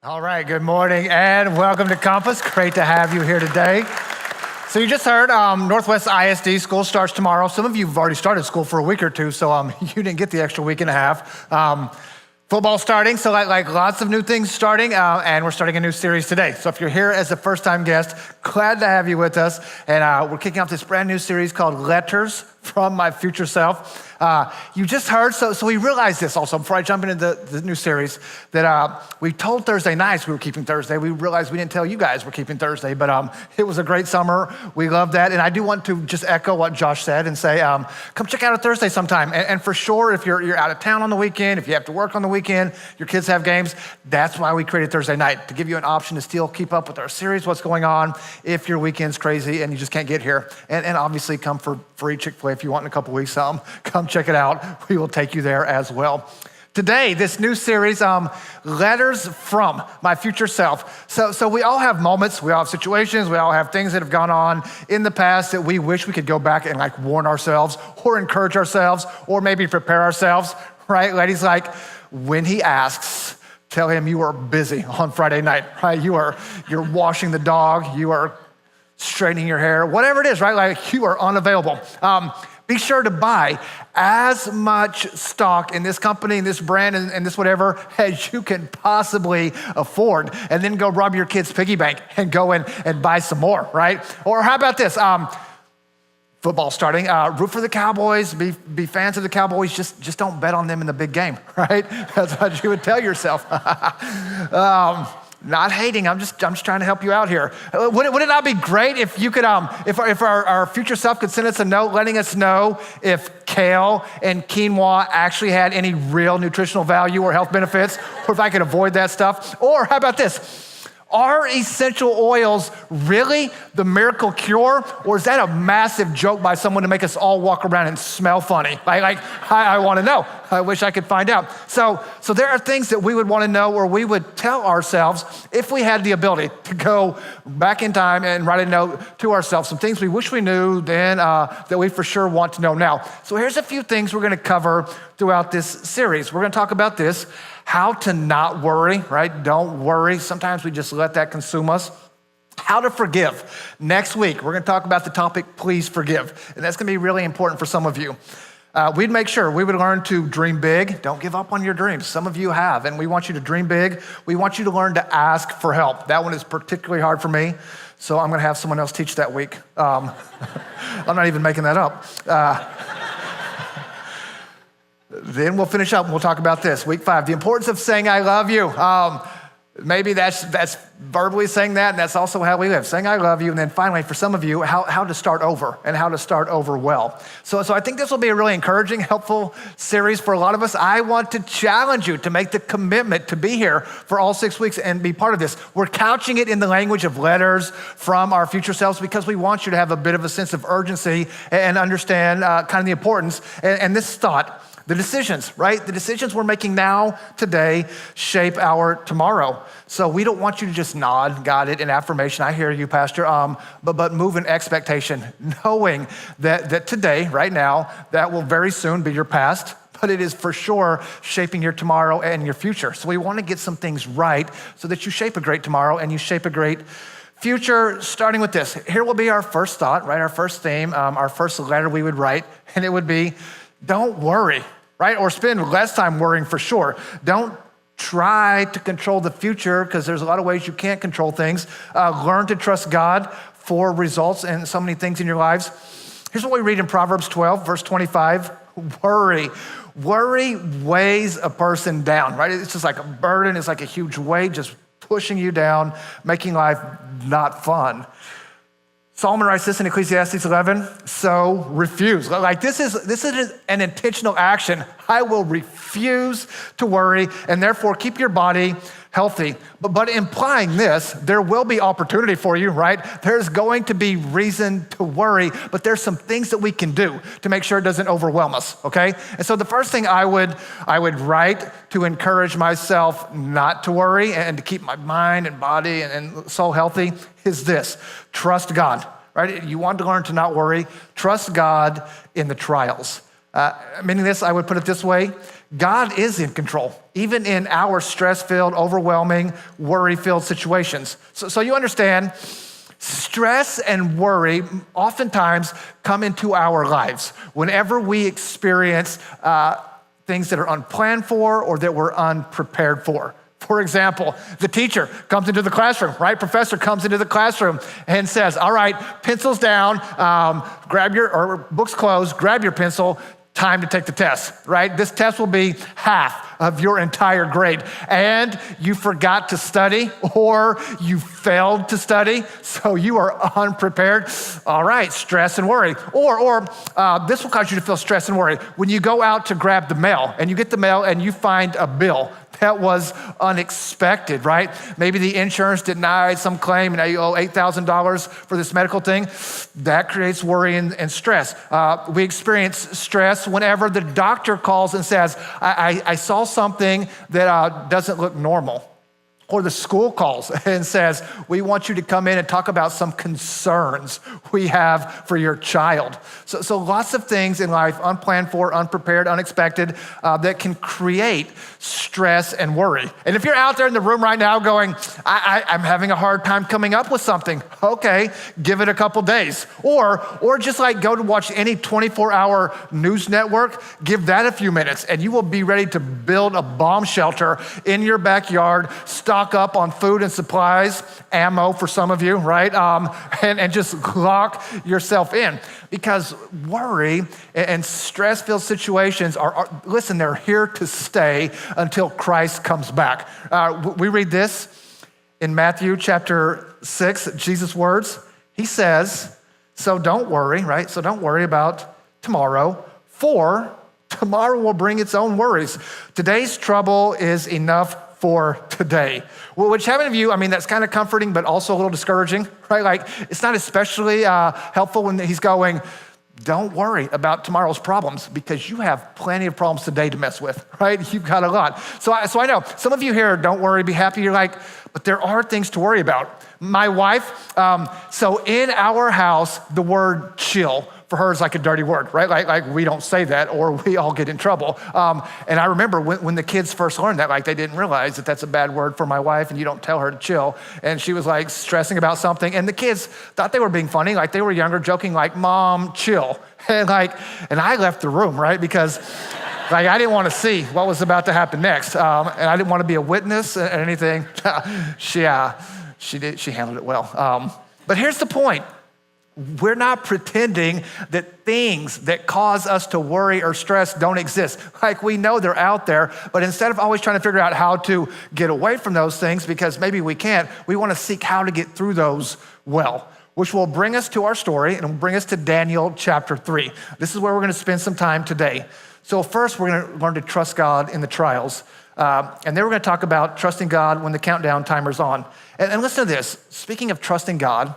All right, good morning and welcome to Compass. Great to have you here today. So you just heard Northwest ISD school starts tomorrow. Some of you have already started school for a week or two, so you didn't get the extra week and a half. Football starting, so like lots of new things starting, and we're starting a new series today. So if you're here as a first-time guest, glad to have you with us. And we're kicking off this brand new series called Letters from My Future Self. You just heard, so we realized this also before I jump into the new series, that we told Thursday nights we were keeping Thursday. We realized we didn't tell you guys we're keeping Thursday, but it was a great summer. We love that. And I do want to just echo what Josh said and say, come check out a Thursday sometime. And for sure, if you're out of town on the weekend, if you have to work on the weekend, your kids have games, that's why we created Thursday night, to give you an option to still keep up with our series, what's going on, if your weekend's crazy and you just can't get here. And obviously come for free Chick-fil-A if you want in a couple weeks, come check it out. We will take you there as well. Today, this new series, Letters from My Future Self. So we all have moments, we all have situations, we all have things that have gone on in the past that we wish we could go back and warn ourselves or encourage ourselves or maybe prepare ourselves, right? Ladies, when he asks, tell him you are busy on Friday night, right? You're washing the dog, you are straightening your hair, whatever it is, right? You are unavailable. Be sure to buy as much stock in this company, in this brand, and this whatever as you can possibly afford. And then go rob your kid's piggy bank and go in and buy some more, right? Or how about this? Football starting. Root for the Cowboys. Be fans of the Cowboys. Just don't bet on them in the big game, right? That's what you would tell yourself. Not hating, I'm just trying to help you out here. Would it not be great if you could, if our future self could send us a note letting us know if kale and quinoa actually had any real nutritional value or health benefits, or if I could avoid that stuff? Or how about this? Are essential oils really the miracle cure, or is that a massive joke by someone to make us all walk around and smell funny? I want to know. I wish I could find out. So there are things that we would want to know, or we would tell ourselves if we had the ability to go back in time and write a note to ourselves, some things we wish we knew then that we for sure want to know now. So here's a few things we're going to cover throughout this series. We're going to talk about this, how to not worry, right? Don't worry. Sometimes we just let that consume us. How to forgive. Next week, we're going to talk about the topic, please forgive. And that's going to be really important for some of you. We'd make sure we would learn to dream big. Don't give up on your dreams. Some of you have, and we want you to dream big. We want you to learn to ask for help. That one is particularly hard for me, so I'm going to have someone else teach that week. I'm not even making that up. Then we'll finish up and we'll talk about this. Week 5, the importance of saying I love you. Maybe that's verbally saying that, and that's also how we live, saying I love you. And then finally, for some of you, how to start over and how to start over well. So I think this will be a really encouraging, helpful series for a lot of us. I want to challenge you to make the commitment to be here for all 6 weeks and be part of this. We're couching it in the language of letters from our future selves because we want you to have a bit of a sense of urgency and understand kind of the importance. And this thought, the decisions, right? The decisions we're making now, today, shape our tomorrow. So we don't want you to just nod, got it, in affirmation. I hear you, Pastor. But move in expectation, knowing that today, right now, that will very soon be your past, but it is for sure shaping your tomorrow and your future. So we want to get some things right so that you shape a great tomorrow and you shape a great future, starting with this. Here will be our first thought, right? Our first theme, our first letter we would write, and it would be, don't worry. Right? Or spend less time worrying for sure. Don't try to control the future because there's a lot of ways you can't control things. Learn to trust God for results and so many things in your lives. Here's what we read in Proverbs 12, verse 25. Worry weighs a person down, right? It's just like a burden. It's like a huge weight just pushing you down, making life not fun. Solomon writes this in Ecclesiastes 11, so refuse. This is an intentional action. I will refuse to worry and therefore keep your body healthy. But implying this, there will be opportunity for you, right? There's going to be reason to worry, but there's some things that we can do to make sure it doesn't overwhelm us, okay? And so the first thing I would write to encourage myself not to worry and to keep my mind and body and soul healthy is this: trust God, right? You want to learn to not worry. Trust God in the trials. Meaning this, I would put it this way: God is in control, even in our stress-filled, overwhelming, worry-filled situations. So you understand, stress and worry oftentimes come into our lives whenever we experience things that are unplanned for or that we're unprepared for. For example, the teacher comes into the classroom, right? Professor comes into the classroom and says, all right, pencils down, or books closed, grab your pencil, time to take the test, right? This test will be half of your entire grade. And you forgot to study or you failed to study, so you are unprepared. All right, stress and worry. Or this will cause you to feel stress and worry. When you go out to grab the mail and you get the mail and you find a bill that was unexpected, right? Maybe the insurance denied some claim and now you owe $8,000 for this medical thing. That creates worry and stress. We experience stress whenever the doctor calls and says, I saw something that doesn't look normal. Or the school calls and says, we want you to come in and talk about some concerns we have for your child. So lots of things in life, unplanned for, unprepared, unexpected, that can create stress and worry. And if you're out there in the room right now going, I'm having a hard time coming up with something, okay, give it a couple days. Or just like go to watch any 24-hour news network, give that a few minutes and you will be ready to build a bomb shelter in your backyard, stock up on food and supplies, ammo for some of you, right? And just lock yourself in, because worry and stress-filled situations listen, they're here to stay until Christ comes back. We read this in Matthew chapter 6, Jesus' words. He says, so don't worry, right? So don't worry about tomorrow, for tomorrow will bring its own worries. Today's trouble is enough for today. Which, how many of you, that's kind of comforting, but also a little discouraging, right? Like, it's not especially helpful when he's going, don't worry about tomorrow's problems because you have plenty of problems today to mess with, right? You've got a lot. So I know some of you here, don't worry, be happy. You're like, but there are things to worry about. My wife, so in our house, the word chill for her is like a dirty word, right? Like we don't say that or we all get in trouble. And I remember when the kids first learned that, like they didn't realize that that's a bad word for my wife and you don't tell her to chill. And she was like stressing about something. And the kids thought they were being funny, like they were younger, joking like, Mom, chill. And I left the room, right? Because I didn't want to see what was about to happen next. And I didn't want to be a witness or anything. She handled it well. But here's the point. We're not pretending that things that cause us to worry or stress don't exist. Like, we know they're out there, but instead of always trying to figure out how to get away from those things, because maybe we can't, we want to seek how to get through those well, which will bring us to our story and will bring us to Daniel chapter 3. This is where we're going to spend some time today. So first, we're going to learn to trust God in the trials. And then we're going to talk about trusting God when the countdown timer's on. And listen to this. Speaking of trusting God,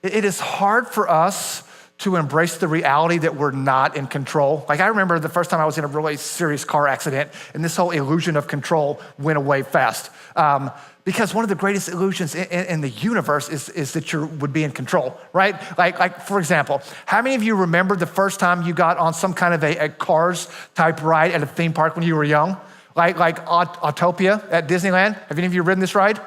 it is hard for us to embrace the reality that we're not in control. Like, I remember the first time I was in a really serious car accident and this whole illusion of control went away fast. Because one of the greatest illusions in the universe is that you would be in control, right? Like, for example, how many of you remember the first time you got on some kind of a Cars type ride at a theme park when you were young? Like Autopia at Disneyland? Have any of you ridden this ride?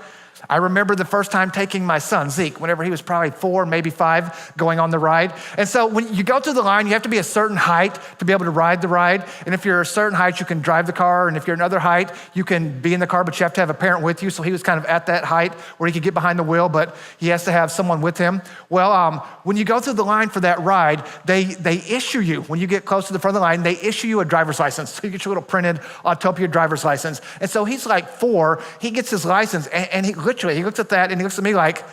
I remember the first time taking my son, Zeke, whenever he was probably 4, maybe 5, going on the ride. And so when you go through the line, you have to be a certain height to be able to ride the ride. And if you're a certain height, you can drive the car. And if you're another height, you can be in the car, but you have to have a parent with you. So he was kind of at that height where he could get behind the wheel, but he has to have someone with him. Well, when you go through the line for that ride, they issue you, when you get close to the front of the line, they issue you a driver's license. So you get your little printed Autopia driver's license. And so he's like 4, he gets his license, and he looks at that and he looks at me like,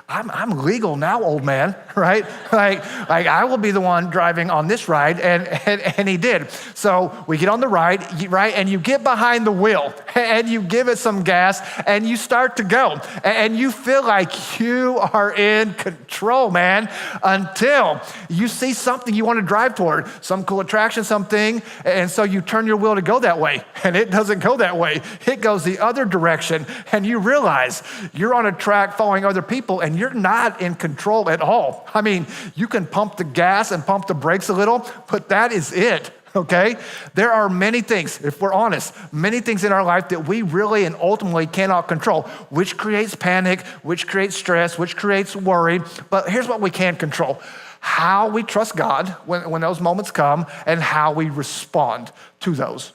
I'm legal now, old man, right? Like I will be the one driving on this ride, and he did. So we get on the ride, right? And you get behind the wheel and you give it some gas and you start to go. And you feel like you are in control, man, until you see something you want to drive toward, some cool attraction, something. And so you turn your wheel to go that way, and it doesn't go that way. It goes the other direction. And you realize you're on a track following other people, people and you're not in control at all. I mean, you can pump the gas and pump the brakes a little, but that is it. Okay? There are many things, if we're honest, many things in our life that we really and ultimately cannot control, which creates panic, which creates stress, which creates worry. But here's what we can control: how we trust God when those moments come and how we respond to those.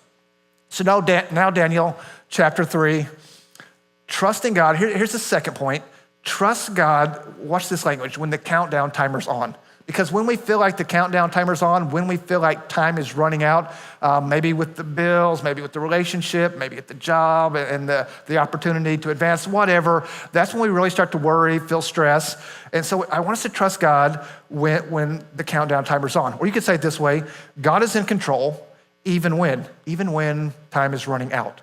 So now Daniel chapter 3, trusting God. Here's the second point. Trust God, watch this language, when the countdown timer's on. Because when we feel like the countdown timer's on, when we feel like time is running out, maybe with the bills, maybe with the relationship, maybe at the job and the opportunity to advance, whatever, that's when we really start to worry, feel stress. And so I want us to trust God when the countdown timer's on. Or you could say it this way: God is in control even when time is running out.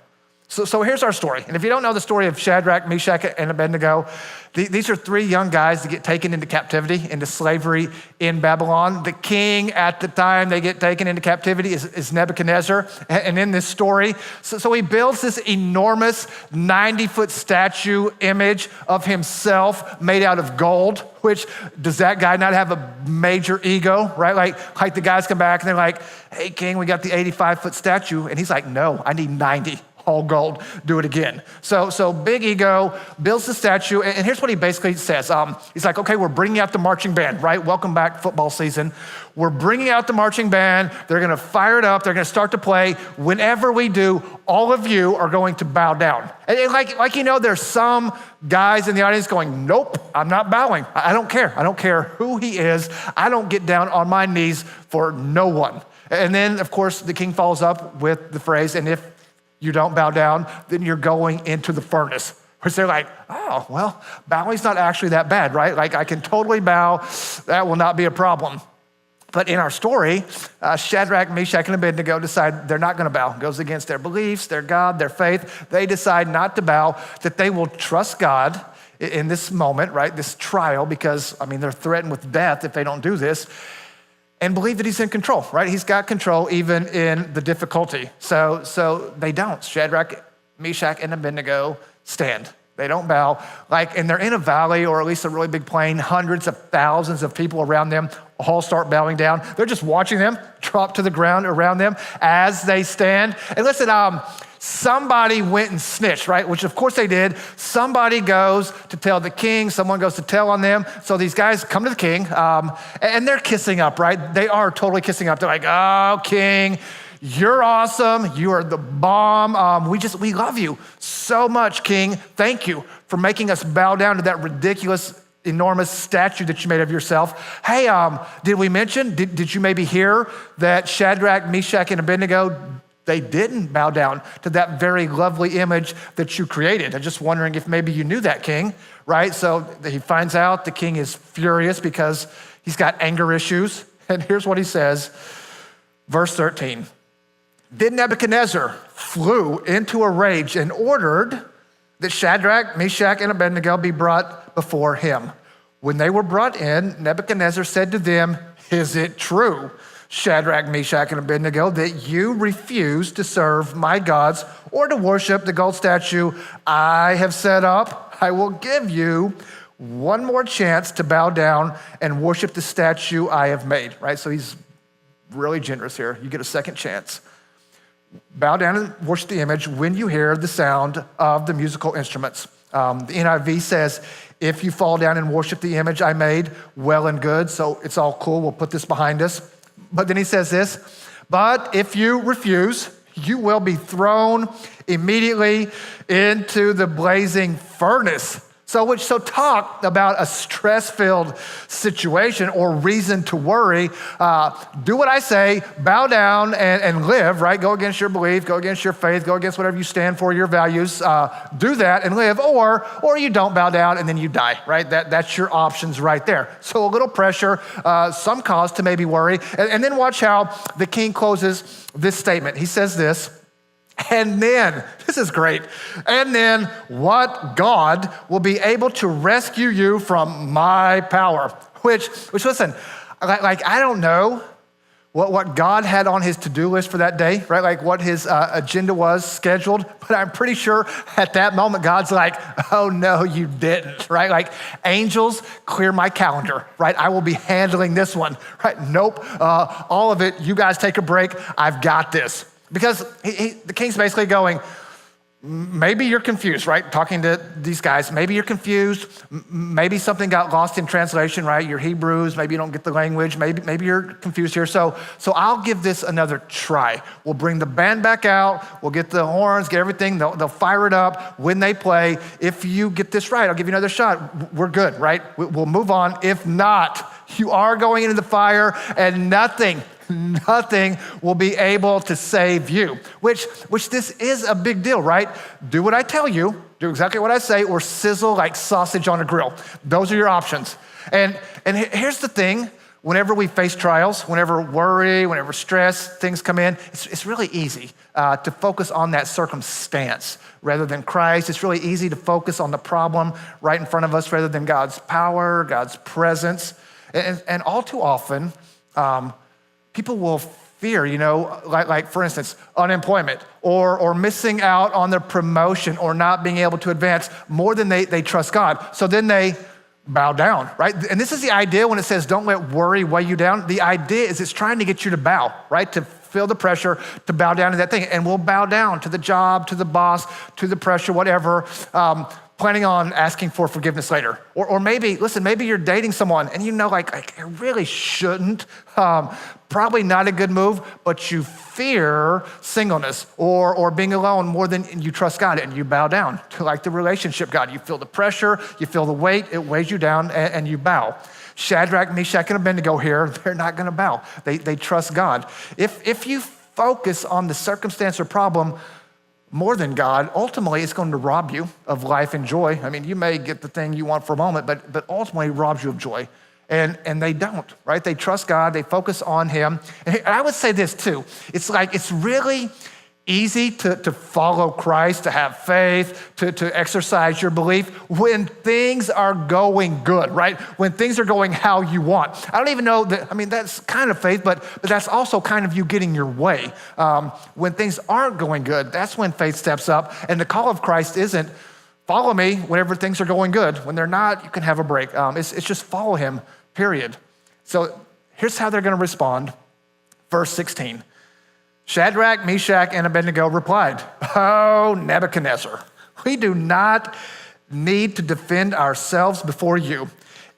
So here's our story. And if you don't know the story of Shadrach, Meshach, and Abednego, these are three young guys that get taken into captivity, into slavery in Babylon. The king at the time they get taken into captivity is Nebuchadnezzar. And in this story, so he builds this enormous 90-foot statue image of himself made out of gold, which, does that guy not have a major ego, right? Like the guys come back and they're like, "Hey, king, we got the 85-foot statue." And he's like, "No, I need 90. All gold, do it again." So big ego, builds the statue, and here's what he basically says. He's like, "Okay, we're bringing out the marching band, right? Welcome back football season. We're bringing out the marching band. They're gonna fire it up. They're gonna start to play. Whenever we do, all of you are going to bow down." And like there's some guys in the audience going, "Nope, I'm not bowing. I don't care. I don't care who he is. I don't get down on my knees for no one." And then, of course, the king follows up with the phrase, "And if you don't bow down, then you're going into the furnace." Which they're like, "Oh, well, bowing's not actually that bad, right? Like, I can totally bow. That will not be a problem." But in our story, Shadrach, Meshach, and Abednego decide they're not gonna bow. It goes against their beliefs, their God, their faith. They decide not to bow, that they will trust God in this moment, right? This trial, because, they're threatened with death if they don't do this, and believe that he's in control, right? He's got control even in the difficulty. So they don't. Shadrach, Meshach, and Abednego stand. They don't bow. And they're in a valley, or at least a really big plain, hundreds of thousands of people around them all start bowing down. They're just watching them drop to the ground around them as they stand. And listen, somebody went and snitched, right? Which of course they did. Somebody goes to tell the king, someone goes to tell on them. So these guys come to the king, and they're kissing up, right? They are totally kissing up. They're like, "Oh, king, you're awesome. You are the bomb. We love you so much, king. Thank you for making us bow down to that ridiculous, enormous statue that you made of yourself. Hey, did we mention, did you maybe hear that Shadrach, Meshach, and Abednego, they didn't bow down to that very lovely image that you created? I'm just wondering if maybe you knew that, king," right? So he finds out. The king is furious because he's got anger issues. And here's what he says, verse 13. "Then Nebuchadnezzar flew into a rage and ordered that Shadrach, Meshach, and Abednego be brought before him. When they were brought in, Nebuchadnezzar said to them, 'Is it true, Shadrach, Meshach, and Abednego, that you refuse to serve my gods or to worship the gold statue I have set up? I will give you one more chance to bow down and worship the statue I have made,'" right? So he's really generous here. You get a second chance. "Bow down and worship the image when you hear the sound of the musical instruments." The NIV says, "If you fall down and worship the image I made, well and good." So it's all cool. We'll put this behind us. But then he says this, "But if you refuse, you will be thrown immediately into the blazing furnace." So talk about a stress-filled situation or reason to worry. Do what I say, bow down and live, right? Go against your belief, go against your faith, go against whatever you stand for, your values. Do that and live, or you don't bow down and then you die, right? That's your options right there. So a little pressure, some cause to maybe worry. And then watch how the king closes this statement. He says this, "And then," this is great, "and then what God will be able to rescue you from my power." Which listen, I don't know what God had on his to-do list for that day, right? Like what his agenda was scheduled. But I'm pretty sure at that moment, God's like, oh no, you didn't, right? Like angels, clear my calendar, right? I will be handling this one, right? Nope, all of it, you guys take a break. I've got this. Because the king's basically going, maybe you're confused, right? Talking to these guys, maybe you're confused. Maybe something got lost in translation, right? You're Hebrews, maybe you don't get the language. Maybe you're confused here. So I'll give this another try. We'll bring the band back out. We'll get the horns, get everything. They'll fire it up when they play. If you get this right, I'll give you another shot. We're good, right? We'll move on. If not, you are going into the fire and nothing will be able to save you, which this is a big deal, right? Do what I tell you, do exactly what I say, or sizzle like sausage on a grill. Those are your options. And here's the thing, whenever we face trials, whenever worry, whenever stress, things come in, it's really easy to focus on that circumstance rather than Christ. It's really easy to focus on the problem right in front of us rather than God's power, God's presence. And all too often, people will fear, like for instance, unemployment or missing out on their promotion or not being able to advance more than they trust God. So then they bow down, right? And this is the idea when it says don't let worry weigh you down. The idea is it's trying to get you to bow, right? To feel the pressure to bow down to that thing. And we'll bow down to the job, to the boss, to the pressure, whatever, planning on asking for forgiveness later. Or maybe you're dating someone and like I really shouldn't, probably not a good move, but you fear singleness or being alone more than you trust God and you bow down to like the relationship God. You feel the pressure, you feel the weight, it weighs you down and you bow. Shadrach, Meshach, and Abednego here, they're not gonna bow. They trust God. If you focus on the circumstance or problem more than God, ultimately it's going to rob you of life and joy. I mean, you may get the thing you want for a moment, but ultimately it robs you of joy. And they don't, right? They trust God, they focus on him. And I would say this too, it's really easy to follow Christ, to have faith, to exercise your belief when things are going good, right? When things are going how you want. I don't even know that's kind of faith, but that's also kind of you getting your way. When things aren't going good, that's when faith steps up. And the call of Christ isn't follow me whenever things are going good. When they're not, you can have a break. It's just follow him, period. So here's how they're gonna respond. Verse 16. Shadrach, Meshach, and Abednego replied, "Oh, Nebuchadnezzar, we do not need to defend ourselves before you.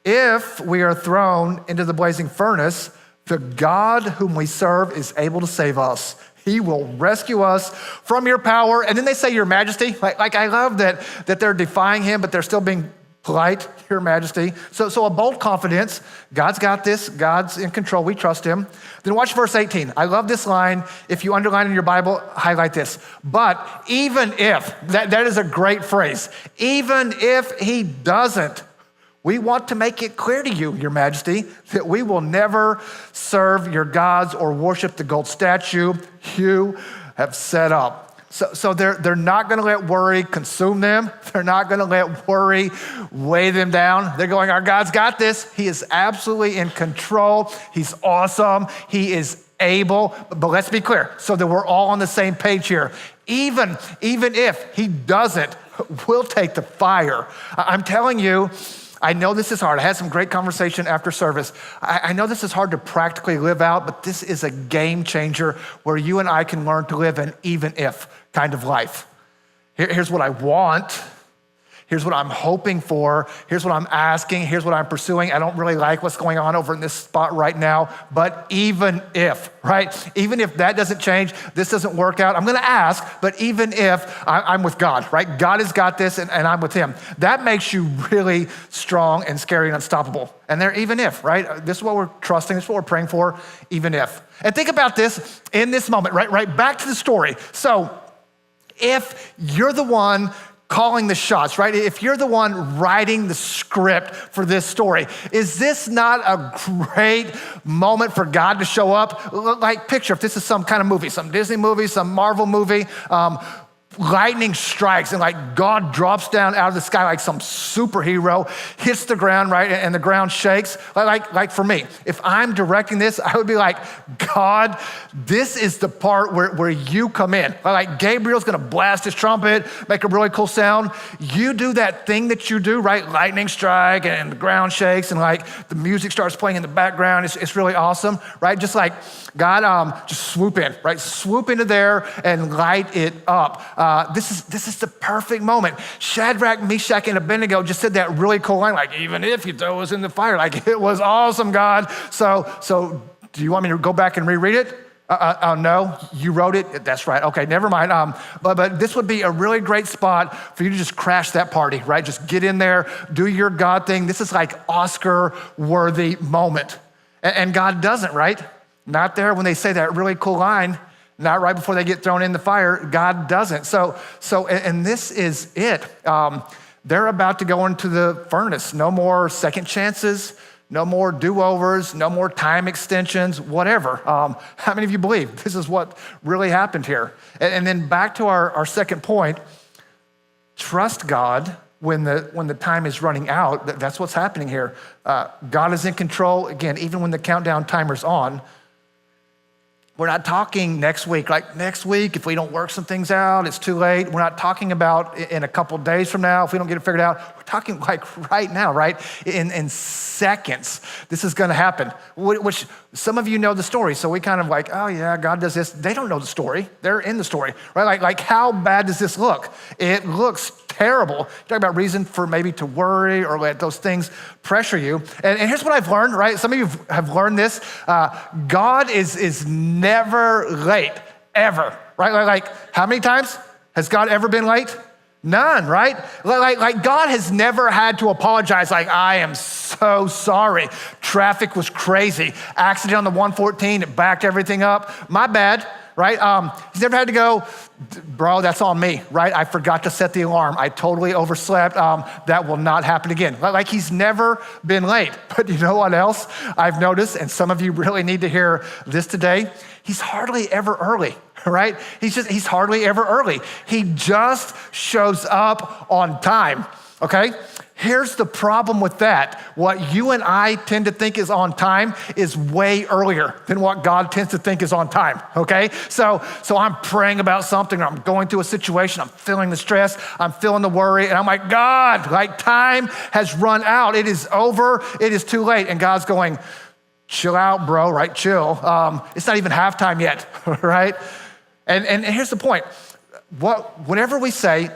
If we are thrown into the blazing furnace, the God whom we serve is able to save us. He will rescue us from your power." And then they say, "Your Majesty." Like I love that they're defying him, but they're still being polite, "Your Majesty." So a bold confidence. God's got this. God's in control. We trust him. Then watch verse 18. I love this line. If you underline in your Bible, highlight this. But even if, that is a great phrase. Even if he doesn't, we want to make it clear to you, Your Majesty, that we will never serve your gods or worship the gold statue you have set up. So they're not gonna let worry consume them. They're not gonna let worry weigh them down. They're going, our God's got this. He is absolutely in control. He's awesome. He is able. But let's be clear so that we're all on the same page here. Even if he doesn't, we'll take the fire. I'm telling you, I know this is hard. I had some great conversation after service. I know this is hard to practically live out, but this is a game changer where you and I can learn to live an even if kind of life. Here's what I want. Here's what I'm hoping for. Here's what I'm asking. Here's what I'm pursuing. I don't really like what's going on over in this spot right now, but even if, right? Even if that doesn't change, this doesn't work out, I'm gonna ask, but even if I'm with God, right? God has got this and I'm with him. That makes you really strong and scary and unstoppable. And they're even if, right? This is what we're trusting, this is what we're praying for, even if. And think about this in this moment, right? Back to the story. So if you're the one calling the shots, right? If you're the one writing the script for this story, is this not a great moment for God to show up? Like picture if this is some kind of movie, some Disney movie, some Marvel movie, lightning strikes and like God drops down out of the sky like some superhero, hits the ground, right? And the ground shakes. Like for me, if I'm directing this, I would be like, God, this is the part where you come in. Like Gabriel's gonna blast his trumpet, make a really cool sound. You do that thing that you do, right? Lightning strike and the ground shakes and like the music starts playing in the background. It's really awesome, right? Just like God, just swoop in, right? Swoop into there and light it up. This is the perfect moment. Shadrach, Meshach, and Abednego just said that really cool line, like, even if you throw us in the fire, like it was awesome, God. So do you want me to go back and reread it? No, you wrote it. That's right. Okay, never mind. But this would be a really great spot for you to just crash that party, right? Just get in there, do your God thing. This is like Oscar-worthy moment. And God doesn't, right? Not there when they say that really cool line, not right before they get thrown in the fire. God doesn't. And this is it. They're about to go into the furnace. No more second chances, no more do-overs, no more time extensions, whatever. How many of you believe this is what really happened here? And then back to our second point, trust God when the time is running out. That's what's happening here. God is in control, again, even when the countdown timer's on. We're not talking next week. Like next week, if we don't work some things out, it's too late. We're not talking about in a couple days from now, if we don't get it figured out. We're talking like right now, right? In seconds, this is gonna happen, which some of you know the story. So we kind of like, oh yeah, God does this. They don't know the story. They're in the story, right? Like how bad does this look? It looks terrible. Talk about reason for maybe to worry or let those things pressure you. And here's what I've learned, right? Some of you have learned this. God is never late, ever, right? Like how many times has God ever been late? None, right? Like God has never had to apologize. Like, I am so sorry. Traffic was crazy. Accident on the 114, it backed everything up. My bad, right? He's never had to go, bro, that's on me, right? I forgot to set the alarm. I totally overslept. That will not happen again. Like he's never been late. But you know what else I've noticed, and some of you really need to hear this today? He's hardly ever early, right? He's hardly ever early. He just shows up on time, okay? Here's the problem with that. What you and I tend to think is on time is way earlier than what God tends to think is on time, okay? So I'm praying about something, or I'm going through a situation, I'm feeling the stress, I'm feeling the worry, and I'm like, God, like time has run out. It is over, it is too late. And God's going, chill out, bro, right? Chill. It's not even halftime yet, right? And here's the point. Whenever we say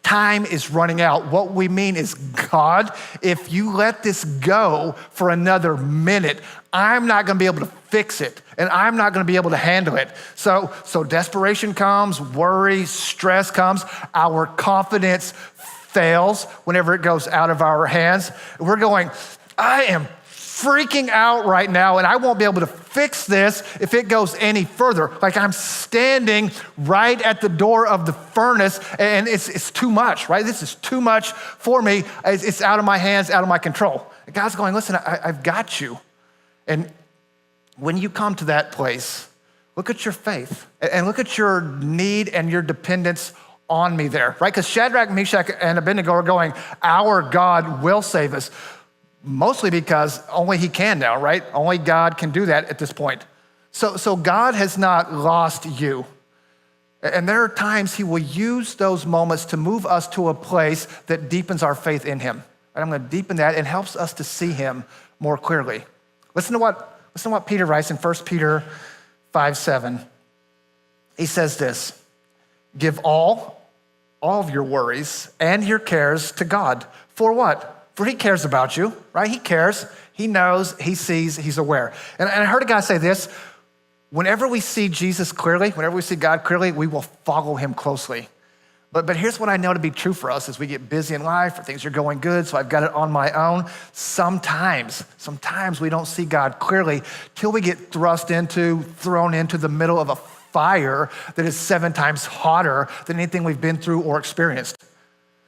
time is running out, what we mean is, God, if you let this go for another minute, I'm not gonna be able to fix it, and I'm not gonna be able to handle it. So desperation comes, worry, stress comes, our confidence fails whenever it goes out of our hands. We're going, I am freaking out right now, and I won't be able to fix this if it goes any further. Like I'm standing right at the door of the furnace, and it's too much, right? This is too much for me. It's out of my hands, out of my control. And God's going, listen, I've got you. And when you come to that place, look at your faith and look at your need and your dependence on me there, right? Because Shadrach, Meshach, and Abednego are going, our God will save us. Mostly because only he can now, right? Only God can do that at this point. So God has not lost you. And there are times he will use those moments to move us to a place that deepens our faith in him. And I'm gonna deepen that and helps us to see him more clearly. Listen to what Peter writes in 1 Peter 5:7. He says this, give all of your worries and your cares to God. For what? For he cares about you, right? He cares, he knows, he sees, he's aware. And I heard a guy say this, whenever we see Jesus clearly, whenever we see God clearly, we will follow him closely. But here's what I know to be true for us as we get busy in life, or things are going good, so I've got it on my own. Sometimes we don't see God clearly till we get thrown into the middle of a fire that is 7 times hotter than anything we've been through or experienced.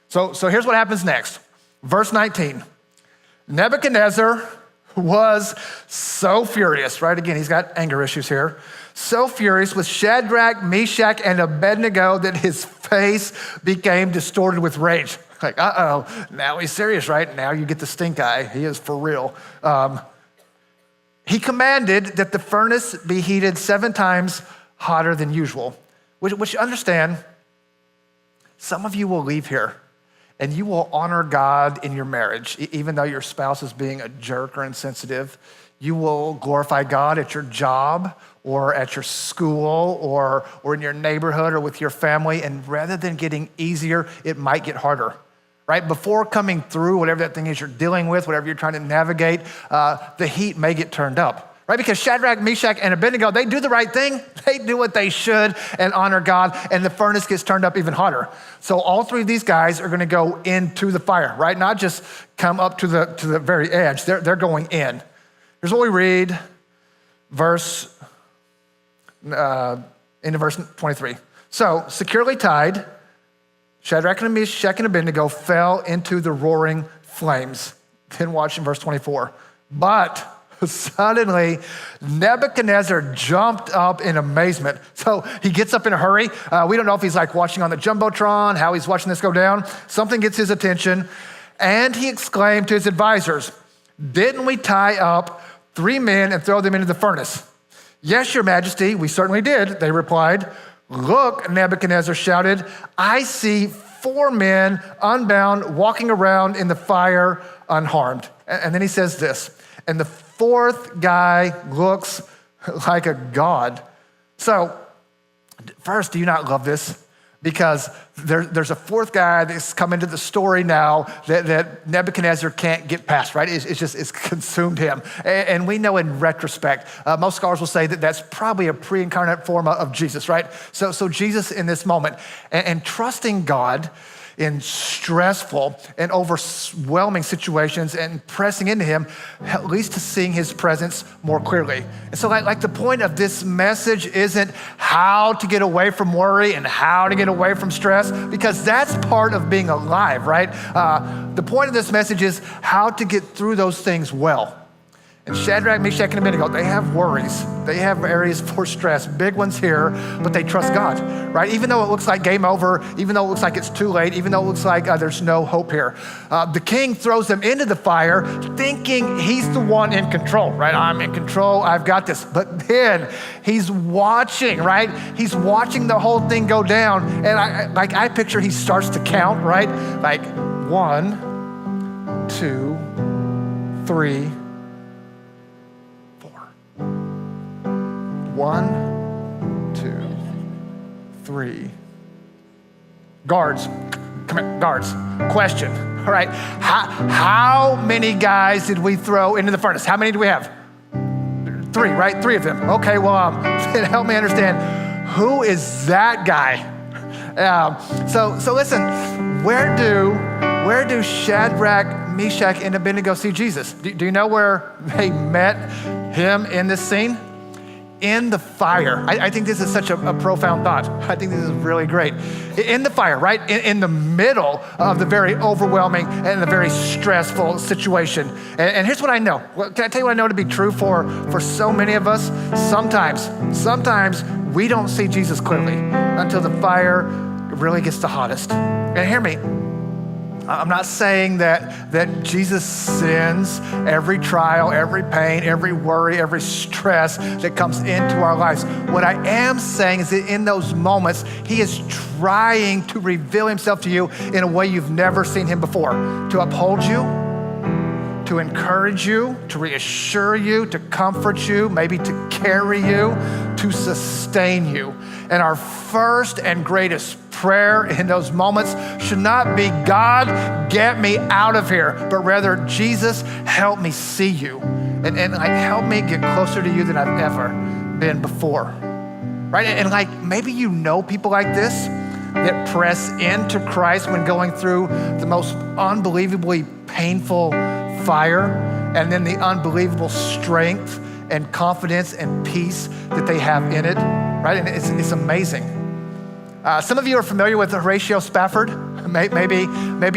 So here's what happens next. Verse 19, Nebuchadnezzar was so furious, right? Again, he's got anger issues here. so furious with Shadrach, Meshach, and Abednego that his face became distorted with rage. Like, now he's serious, right? Now you get the stink eye. He is for real. He commanded that the furnace be heated 7 times hotter than usual, which understand, some of you will leave here and you will honor God in your marriage, even though your spouse is being a jerk or insensitive. You will glorify God at your job or at your school or in your neighborhood or with your family. And rather than getting easier, it might get harder, right? Before coming through whatever that thing is you're dealing with, whatever you're trying to navigate, the heat may get turned up, right? Because Shadrach, Meshach, and Abednego, they do the right thing. They do what they should and honor God, and the furnace gets turned up even hotter. So all 3 of these guys are gonna go into the fire, right? Not just come up to the very edge, they're going in. Here's what we read, into verse 23. So, securely tied, Shadrach and Meshach and Abednego fell into the roaring flames. Then watch in verse 24. But suddenly, Nebuchadnezzar jumped up in amazement. So he gets up in a hurry. We don't know if he's like watching on the Jumbotron, how he's watching this go down. Something gets his attention. And he exclaimed to his advisors, "Didn't we tie up 3 men and throw them into the furnace?" "Yes, your majesty, we certainly did," they replied. "Look," Nebuchadnezzar shouted, "I see 4 men unbound walking around in the fire unharmed." And then he says this, "And the 4th guy looks like a god." So first, do you not love this? Because there's a 4th guy that's come into the story now that Nebuchadnezzar can't get past, right? It's consumed him. And we know in retrospect, most scholars will say that that's probably a pre-incarnate form of Jesus, right? So Jesus in this moment, and trusting God in stressful and overwhelming situations and pressing into him leads to seeing his presence more clearly. And so like the point of this message isn't how to get away from worry and how to get away from stress, because that's part of being alive, right? The point of this message is how to get through those things well. And Shadrach, Meshach, and Abednego, they have worries. They have areas for stress, big ones here, but they trust God, right? Even though it looks like game over, even though it looks like it's too late, even though it looks like there's no hope here. The king throws them into the fire thinking he's the one in control, right? I'm in control, I've got this. But then he's watching, right? He's watching the whole thing go down. And I picture he starts to count, right? Like 1, 2, 3, 1, 2, 3. Guards, come here, guards. Question, all right. How many guys did we throw into the furnace? How many do we have? 3, right? 3 of them. Okay, well, help me understand. Who is that guy? So listen, where do Shadrach, Meshach, and Abednego see Jesus? Do you know where they met him in this scene? In the fire. I think this is such a profound thought. I think this is really great. In the fire, right? In the middle of the very overwhelming and the very stressful situation. And here's what I know. Can I tell you what I know to be true for so many of us? Sometimes we don't see Jesus clearly until the fire really gets the hottest. And hear me. I'm not saying that Jesus sends every trial, every pain, every worry, every stress that comes into our lives. What I am saying is that in those moments, he is trying to reveal himself to you in a way you've never seen him before, to uphold you, to encourage you, to reassure you, to comfort you, maybe to carry you, to sustain you. And our first and greatest prayer in those moments should not be, "God, get me out of here," but rather, "Jesus, help me see you and like help me get closer to you than I've ever been before." Right? And like maybe you know people like this that press into Christ when going through the most unbelievably painful fire, and then the unbelievable strength and confidence and peace that they have in it, right? And it's amazing. Some of you are familiar with Horatio Spafford. Maybe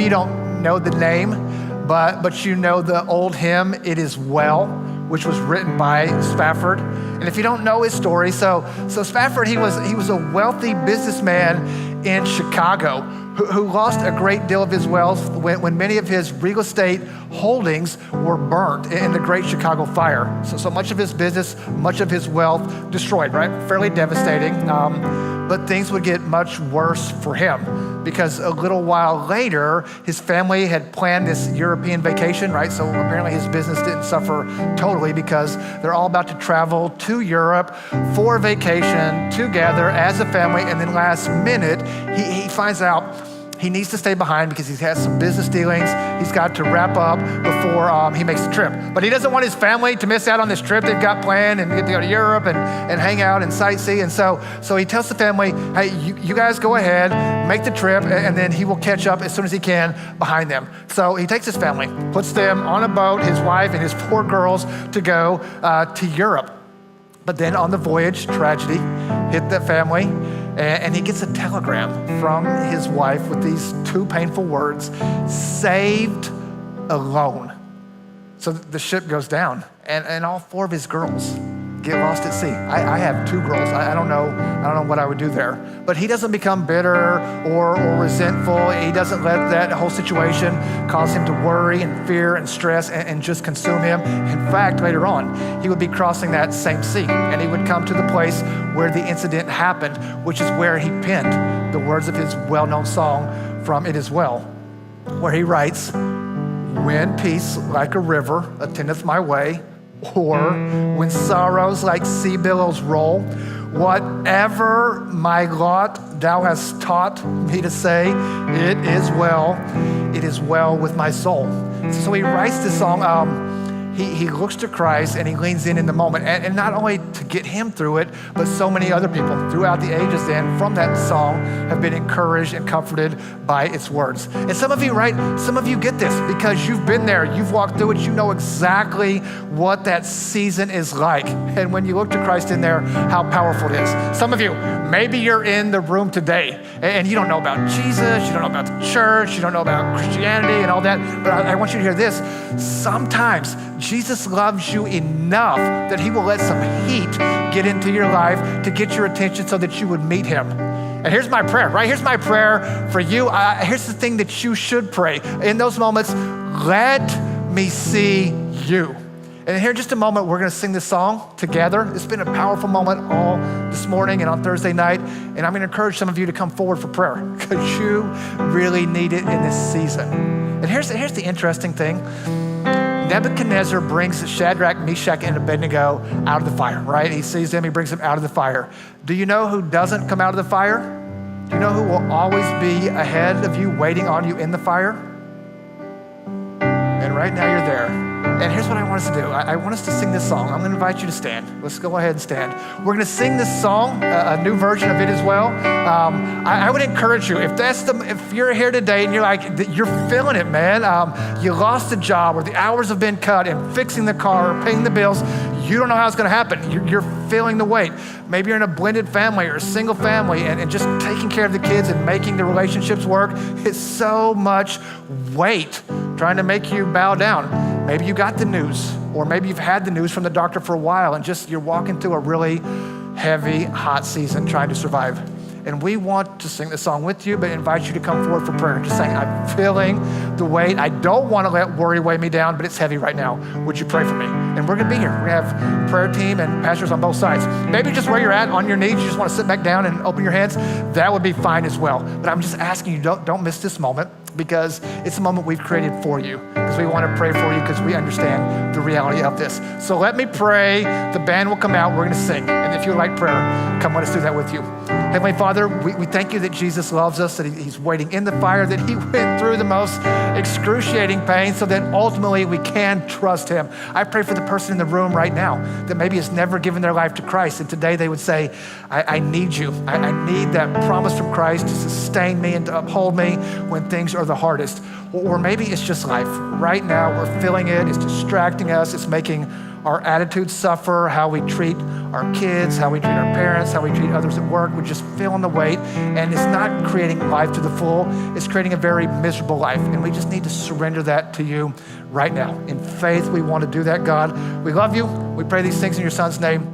you don't know the name, but you know the old hymn, "It Is Well," which was written by Spafford. And if you don't know his story, so Spafford, he was a wealthy businessman in Chicago who lost a great deal of his wealth when many of his real estate holdings were burnt in the Great Chicago Fire. So much of his business, much of his wealth destroyed, right? Fairly devastating. But things would get much worse for him because a little while later, his family had planned this European vacation, right? So apparently his business didn't suffer totally because they're all about to travel to Europe for a vacation together as a family. And then last minute, he finds out he needs to stay behind because he has some business dealings he's got to wrap up before he makes the trip. But he doesn't want his family to miss out on this trip they've got planned and get to go to Europe and hang out and sightsee. And so he tells the family, hey, you guys go ahead, make the trip, and then he will catch up as soon as he can behind them. So he takes his family, puts them on a boat, his wife and his 4 girls, to go to Europe. But then on the voyage, tragedy hit the family. And he gets a telegram from his wife with these 2 painful words, saved alone. So the ship goes down and all 4 of his girls get lost at sea. I have 2 girls. I don't know what I would do there. But he doesn't become bitter or resentful. He doesn't let that whole situation cause him to worry and fear and stress and just consume him. In fact, later on, he would be crossing that same sea and he would come to the place where the incident happened, which is where he penned the words of his well-known song from It Is Well, where he writes, when peace like a river attendeth my way, or when sorrows like sea billows roll, whatever my lot thou hast taught me to say, it is well with my soul. So he writes this song. He looks to Christ and he leans in the moment, and not only to get him through it, but so many other people throughout the ages then from that song have been encouraged and comforted by its words. And some of you, right, some of you get this because you've been there, you've walked through it, you know exactly what that season is like. And when you look to Christ in there, how powerful it is. Some of you, maybe you're in the room today and you don't know about Jesus, you don't know about the church, you don't know about Christianity and all that, but I want you to hear this. Sometimes Jesus loves you enough that he will let some heat get into your life to get your attention so that you would meet him. And here's my prayer, right? Here's my prayer for you. Here's the thing that you should pray. In those moments, let me see you. And here in just a moment, we're gonna sing this song together. It's been a powerful moment all this morning and on Thursday night. And I'm gonna encourage some of you to come forward for prayer because you really need it in this season. And here's the interesting thing. Nebuchadnezzar brings Shadrach, Meshach, and Abednego out of the fire, right? He sees them, he brings them out of the fire. Do you know who doesn't come out of the fire? Do you know who will always be ahead of you, waiting on you in the fire? And right now you're there. And here's what I want us to do. I want us to sing this song. I'm gonna invite you to stand. Let's go ahead and stand. We're gonna sing this song, a new version of It As Well. I would encourage you, if you're here today and you're like, you're feeling it, man. You lost a job or the hours have been cut and fixing the car or paying the bills. You don't know how it's gonna happen. You're feeling the weight. Maybe you're in a blended family or a single family and just taking care of the kids and making the relationships work. It's so much weight trying to make you bow down. Maybe you got the news, or maybe you've had the news from the doctor for a while and just you're walking through a really heavy, hot season trying to survive. And we want to sing this song with you, but invite you to come forward for prayer. Just saying, I'm feeling the weight. I don't want to let worry weigh me down, but it's heavy right now. Would you pray for me? And we're gonna be here. We're gonna have a prayer team and pastors on both sides. Maybe just where you're at, on your knees, you just want to sit back down and open your hands. That would be fine as well. But I'm just asking you, don't miss this moment because it's a moment we've created for you because we want to pray for you because we understand the reality of this. So let me pray. The band will come out. We're gonna sing. And if you would like prayer, come let us do that with you. Heavenly Father, we thank you that Jesus loves us, that he's waiting in the fire, that he went through the most excruciating pain so that ultimately we can trust him. I pray for the person in the room right now that maybe has never given their life to Christ, and today they would say, I need you. I need that promise from Christ to sustain me and to uphold me when things are the hardest. Or maybe it's just life. Right now we're feeling it, it's distracting us, it's making our attitudes suffer, how we treat our kids, how we treat our parents, how we treat others at work. We're just feeling the weight, and it's not creating life to the full. It's creating a very miserable life, and we just need to surrender that to you right now. In faith, we want to do that, God. We love you. We pray these things in your son's name.